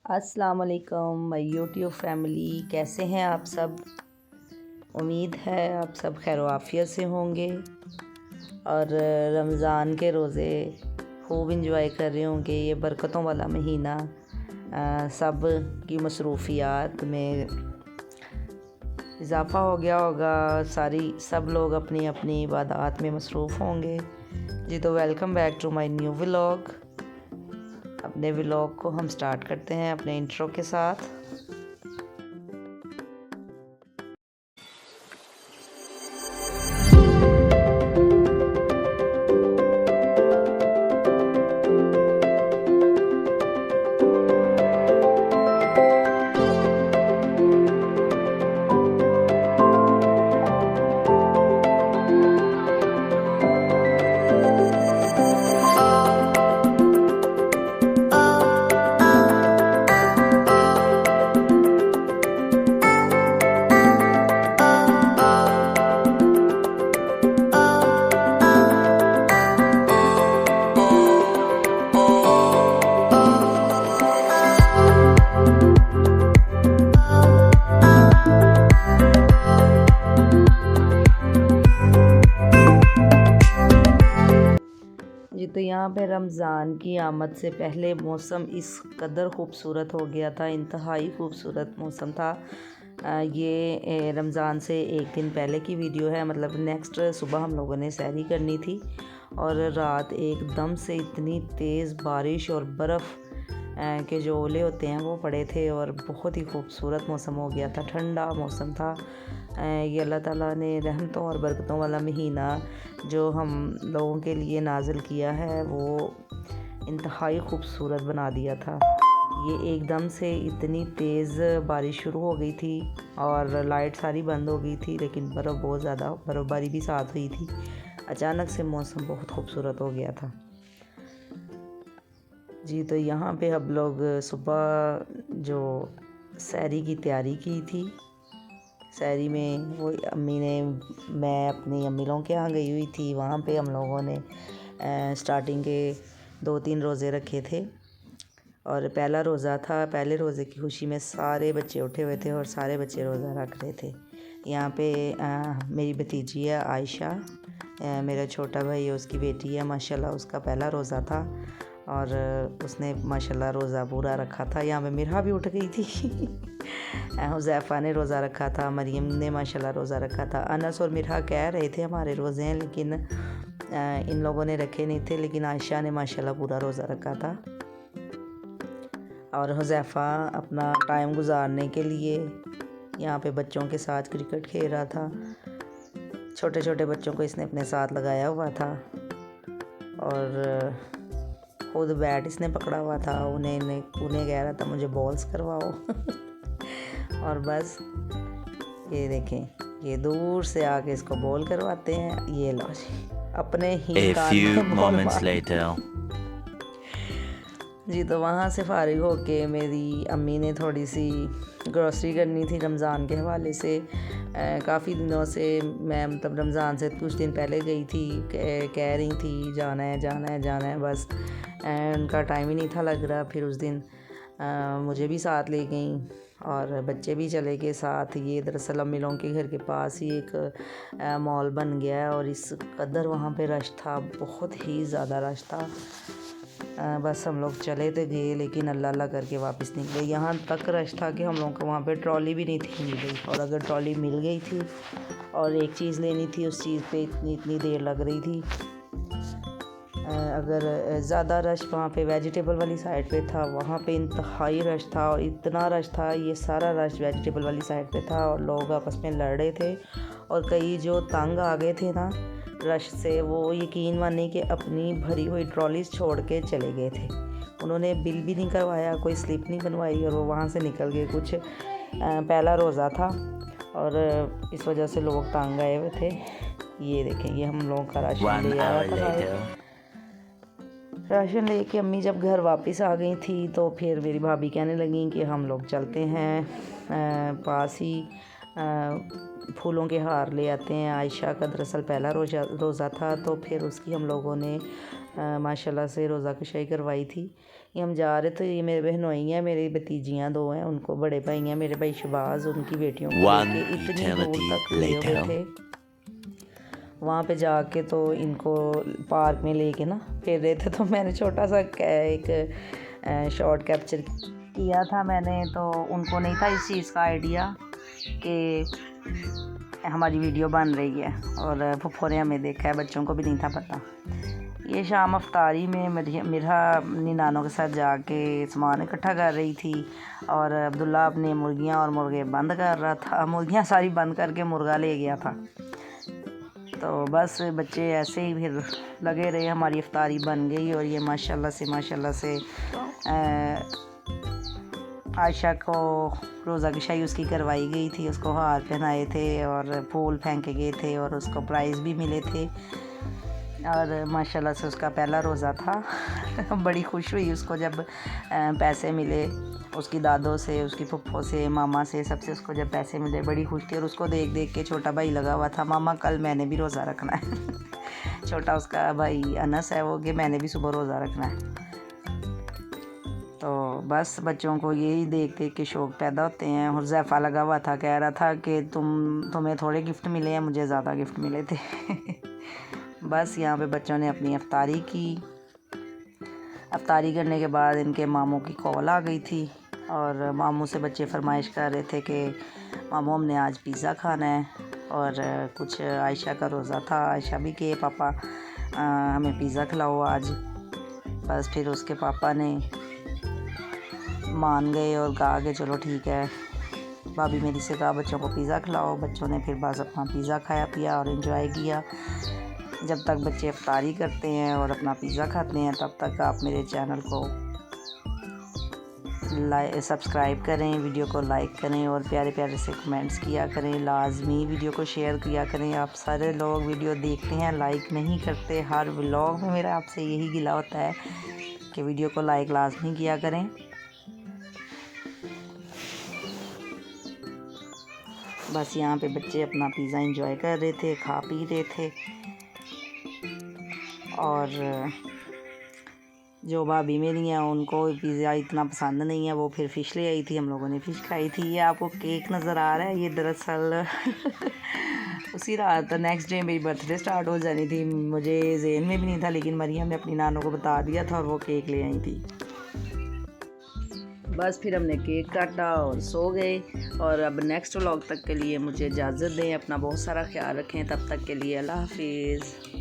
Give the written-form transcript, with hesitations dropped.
अस्सलाम वालेकुम my YouTube family, कैसे हैं आप सब। उम्मीद है आप सब खैर आफियत से होंगे और रमज़ान के रोज़े खूब इंजॉय कर रहे होंगे। ये बरकतों वाला महीना सब की मसरूफ़ियात में इजाफ़ा हो गया होगा। सब लोग अपनी अपनी इबादत में मसरूफ़ होंगे जी। तो welcome back to my new vlog. अपने व्लॉग को हम स्टार्ट करते हैं अपने इंट्रो के साथ। जी तो यहाँ पे रमज़ान की आमद से पहले मौसम इस कदर खूबसूरत हो गया था, इंतहाई खूबसूरत मौसम था। ये रमज़ान से एक दिन पहले की वीडियो है, मतलब नेक्स्ट सुबह हम लोगों ने सैरी करनी थी और रात एकदम से इतनी तेज़ बारिश और बर्फ़ के जो ओले होते हैं वो पड़े थे और बहुत ही खूबसूरत मौसम हो गया था, ठंडा मौसम था। ये अल्लाह ताला ने रहमतों और बरकतों वाला महीना जो हम लोगों के लिए नाज़िल किया है वो इंतहाई खूबसूरत बना दिया था। ये एकदम से इतनी तेज़ बारिश शुरू हो गई थी और लाइट सारी बंद हो गई थी, लेकिन बहुत ज़्यादा बर्फ़बारी भी साथ हुई थी। अचानक से मौसम बहुत खूबसूरत हो गया था जी। तो यहाँ पे हम लोग सुबह जो सैरी की तैयारी की थी, सैरी में वो मैं अपनी अम्मी लोगों के यहाँ गई हुई थी। वहाँ पे हम लोगों ने स्टार्टिंग के 2-3 रोज़े रखे थे और पहला रोज़ा था। पहले रोज़े की खुशी में सारे बच्चे उठे हुए थे और सारे बच्चे रोज़ा रख रहे थे। यहाँ पे मेरी भतीजी है आयशा, मेरा छोटा भाई है, उसकी बेटी है, माशाल्लाह उसका पहला रोज़ा था और उसने माशाल्लाह रोज़ा पूरा रखा था। यहाँ पे मिरहा भी उठ गई थी हुज़ैफ़ा ने रोज़ा रखा था, मरियम ने माशाल्लाह रोज़ा रखा था। अनस और मिरहा कह रहे थे हमारे रोज़े हैं, लेकिन इन लोगों ने रखे नहीं थे, लेकिन आयशा ने माशाल्लाह पूरा रोज़ा रखा था। और हुज़ैफ़ा अपना टाइम गुजारने के लिए यहाँ पे बच्चों के साथ क्रिकेट खेल रहा था। छोटे छोटे बच्चों को इसने अपने साथ लगाया हुआ था और खुद बैट इसने पकड़ा हुआ था। उन्हें कह रहा था मुझे बॉल्स करवाओ और बस ये देखें, ये दूर से आके इसको बॉल करवाते हैं। ये लो जी, अपने ही जी। तो वहाँ से फ़ारिग होके मेरी अम्मी ने थोड़ी सी ग्रॉसरी करनी थी रमज़ान के हवाले से। काफ़ी दिनों से मैं मतलब रमज़ान से कुछ दिन पहले गई थी, कह रही थी जाना है जाना है जाना है, बस उनका टाइम ही नहीं था लग रहा। फिर उस दिन मुझे भी साथ ले गई और बच्चे भी चले गए साथ। ये दरअसल अम्मी लोगों के घर के पास ही एक मॉल बन गया है और इस कदर वहाँ पे रश था, बहुत ही ज़्यादा रश था। बस हम लोग चले तो गए, लेकिन अल्लाह अल्लाह करके वापस निकले। यहाँ तक रश था कि हम लोगों को वहाँ पे ट्रॉली भी नहीं थी मिल गई, और अगर ट्रॉली मिल गई थी और एक चीज़ लेनी थी उस चीज़ पे इतनी देर लग रही थी। अगर ज़्यादा रश वहाँ पे वेजिटेबल वाली साइड पे था, वहाँ पे इंतहाई रश था और इतना रश था, ये सारा रश वेजिटेबल वाली साइड पे था और लोग आपस में लड़ रहे थे। और कई जो तंग आ गए थे ना रश से, वो यकीन मानिए कि अपनी भरी हुई ट्रॉलीज छोड़ के चले गए थे। उन्होंने बिल भी नहीं करवाया, कोई स्लिप नहीं बनवाई और वो वहाँ से निकल गए। कुछ पहला रोज़ा था और इस वजह से लोग तंग आए हुए थे। ये देखें, ये हम लोगों का राशन ले आया था। राशन लेके अम्मी जब घर वापस आ गई थी तो फिर मेरी भाभी कहने लगी कि हम लोग चलते हैं पास ही फूलों के हार ले आते हैं। आयशा का दरअसल पहला रोज़ा था, तो फिर उसकी हम लोगों ने माशाल्लाह से रोज़ा कशाई करवाई थी। ये हम जा रहे थे, ये मेरे बहनोई हैं, मेरी भतीजियाँ 2 हैं, उनको बड़े भाई हैं मेरे भाई शहबाज, उनकी बेटियों को लेके इतनी दूर तक लिए हुए थे। वहाँ पे जाके तो इनको पार्क में लेके ना फिर रहे थे, तो मैंने छोटा सा एक शॉट कैप्चर किया था मैंने, तो उनको नहीं था इस चीज़ का आइडिया कि हमारी वीडियो बन रही है, और फुफ्फो ने हमें देखा है, बच्चों को भी नहीं था पता। ये शाम अफ्तारी में मेरा अपनी नानों के साथ जाके सामान इकट्ठा कर रही थी, और अब्दुल्ला अपने मुर्गियाँ और मुर्गे बंद कर रहा था। मुर्गियाँ सारी बंद करके मुर्गा ले गया था। तो बस बच्चे ऐसे ही फिर लगे रहे, हमारी इफ्तारी बन गई। और ये माशाल्लाह से आयशा को रोज़ा कशाई उसकी करवाई गई थी, उसको हार पहनाए थे और फूल फेंके गए थे, और उसको प्राइज़ भी मिले थे। और माशाल्लाह से उसका पहला रोज़ा था। बड़ी खुश हुई उसको जब पैसे मिले, उसकी दादों से, उसकी फुफ्फो से, मामा से, सबसे उसको जब पैसे मिले बड़ी खुश थी। और उसको देख देख के छोटा भाई लगा हुआ था, मामा कल मैंने भी रोज़ा रखना है। छोटा उसका भाई अनस है वो, कि मैंने भी सुबह रोज़ा रखना है। तो बस बच्चों को यही देख देख के शौक़ पैदा होते हैं। और ज़ैफ़ा लगा हुआ था, कह रहा था कि तुम्हें थोड़े गिफ्ट मिले हैं, मुझे ज़्यादा गिफ्ट मिले थे। बस यहाँ पे बच्चों ने अपनी अफ्तारी की। अफ्तारी करने के बाद इनके मामू की कॉल आ गई थी, और मामू से बच्चे फरमाइश कर रहे थे कि मामू हमने आज पिज़्ज़ा खाना है। और कुछ आयशा का रोज़ा था, आयशा भी के पापा हमें पिज़्ज़ा खिलाओ आज। बस फिर उसके पापा ने मान गए और कहा कि चलो ठीक है। भाभी मेरी से कहा बच्चों को पिज़्ज़ा खिलाओ। बच्चों ने फिर बस अपना पिज़्ज़ा खाया पिया और एंजॉय किया। जब तक बच्चे इफ्तारी करते हैं और अपना पिज़्ज़ा खाते हैं, तब तक आप मेरे चैनल को सब्सक्राइब करें, वीडियो को लाइक करें, और प्यारे प्यारे से कमेंट्स किया करें। लाजमी वीडियो को शेयर किया करें। आप सारे लोग वीडियो देखते हैं, लाइक नहीं करते। हर व्लॉग में मेरा आपसे यही गिला होता है कि वीडियो को लाइक लाजमी किया करें। बस यहाँ पे बच्चे अपना पिज़्ज़ा एंजॉय कर रहे थे, खा पी रहे थे। और जो भाभी मेरी हैं उनको पिज़्ज़ा इतना पसंद नहीं है, वो फिर फ़िश ले आई थी, हम लोगों ने फ़िश खाई थी। ये आपको केक नज़र आ रहा है, ये दरअसल उसी रात नेक्स्ट डे मेरी बर्थडे स्टार्ट हो जानी थी। मुझे ज़हन में भी नहीं था, लेकिन मरियम ने अपनी नानों को बता दिया था और वो केक ले आई थी। बस फिर हमने केक काटा और सो गए। और अब नेक्स्ट व्लॉग तक के लिए मुझे इजाज़त दें। अपना बहुत सारा ख्याल रखें। तब तक के लिए अल्लाह हाफिज़।